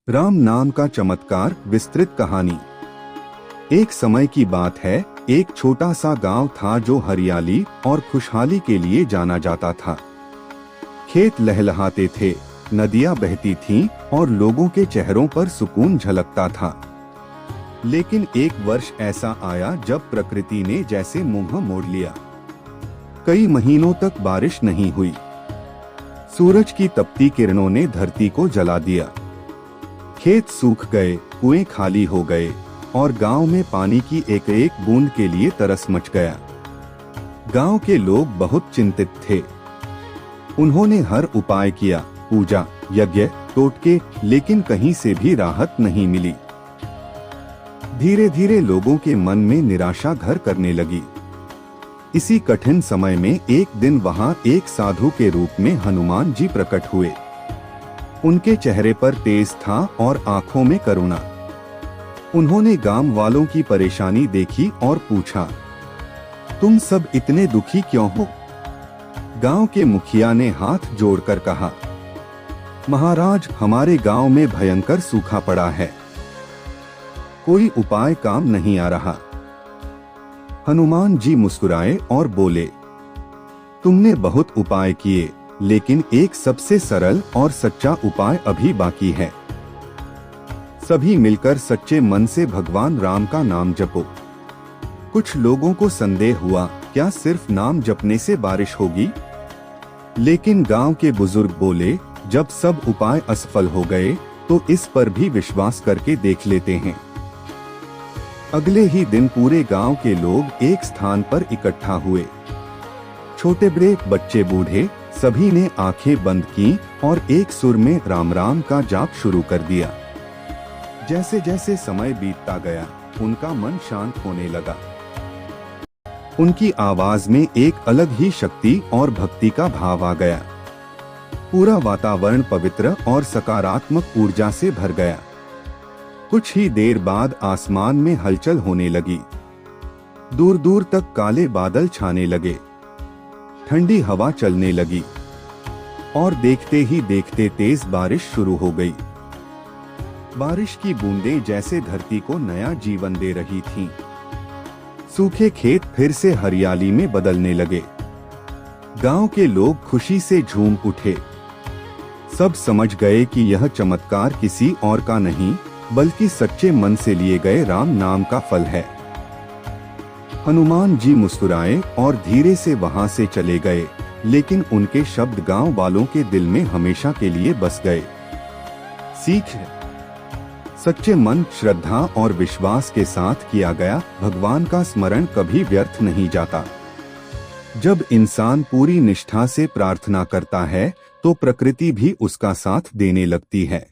राम नाम का चमत्कार विस्तृत कहानी। एक समय की बात है, एक छोटा सा गांव था जो हरियाली और खुशहाली के लिए जाना जाता था। खेत लहलहाते थे, नदियां बहती थीं और लोगों के चेहरों पर सुकून झलकता था। लेकिन एक वर्ष ऐसा आया जब प्रकृति ने जैसे मुंह मोड़ लिया। कई महीनों तक बारिश नहीं हुई। सूरज की तपती किरणों ने धरती को जला दिया। खेत सूख गए, कुएं खाली हो गए और गांव में पानी की एक एक बूंद के लिए तरस मच गया। गांव के लोग बहुत चिंतित थे। उन्होंने हर उपाय किया, पूजा, यज्ञ, टोटके, लेकिन कहीं से भी राहत नहीं मिली। धीरे धीरे लोगों के मन में निराशा घर करने लगी। इसी कठिन समय में एक दिन वहां एक साधु के रूप में हनुमान जी प्रकट हुए। उनके चेहरे पर तेज था और आंखों में करुणा। उन्होंने गांव वालों की परेशानी देखी और पूछा, तुम सब इतने दुखी क्यों हो? गांव के मुखिया ने हाथ जोड़कर कहा, महाराज, हमारे गांव में भयंकर सूखा पड़ा है। कोई उपाय काम नहीं आ रहा। हनुमान जी मुस्कुराए और बोले, तुमने बहुत उपाय किए, लेकिन एक सबसे सरल और सच्चा उपाय अभी बाकी है। सभी मिलकर सच्चे मन से भगवान राम का नाम जपो। कुछ लोगों को संदेह हुआ, क्या सिर्फ नाम जपने से बारिश होगी? लेकिन गांव के बुजुर्ग बोले, जब सब उपाय असफल हो गए तो इस पर भी विश्वास करके देख लेते हैं। अगले ही दिन पूरे गांव के लोग एक स्थान पर इकट्ठा हुए। छोटे बड़े, बच्चे बूढ़े, सभी ने आंखें बंद की और एक सुर में राम राम का जाप शुरू कर दिया। जैसे जैसे समय बीतता गया, उनका मन शांत होने लगा। उनकी आवाज में एक अलग ही शक्ति और भक्ति का भाव आ गया। पूरा वातावरण पवित्र और सकारात्मक ऊर्जा से भर गया। कुछ ही देर बाद आसमान में हलचल होने लगी। दूर दूर तक काले बादल छाने लगे। ठंडी हवा चलने लगी और देखते ही देखते तेज बारिश शुरू हो गई। बारिश की बूंदें जैसे धरती को नया जीवन दे रही थीं। सूखे खेत फिर से हरियाली में बदलने लगे। गांव के लोग खुशी से झूम उठे। सब समझ गए कि यह चमत्कार किसी और का नहीं, बल्कि सच्चे मन से लिए गए राम नाम का फल है। हनुमान जी मुस्कुराए और धीरे से वहां से चले गए, लेकिन उनके शब्द गांव वालों के दिल में हमेशा के लिए बस गए। सीख: सच्चे मन, श्रद्धा और विश्वास के साथ किया गया भगवान का स्मरण कभी व्यर्थ नहीं जाता। जब इंसान पूरी निष्ठा से प्रार्थना करता है तो प्रकृति भी उसका साथ देने लगती है।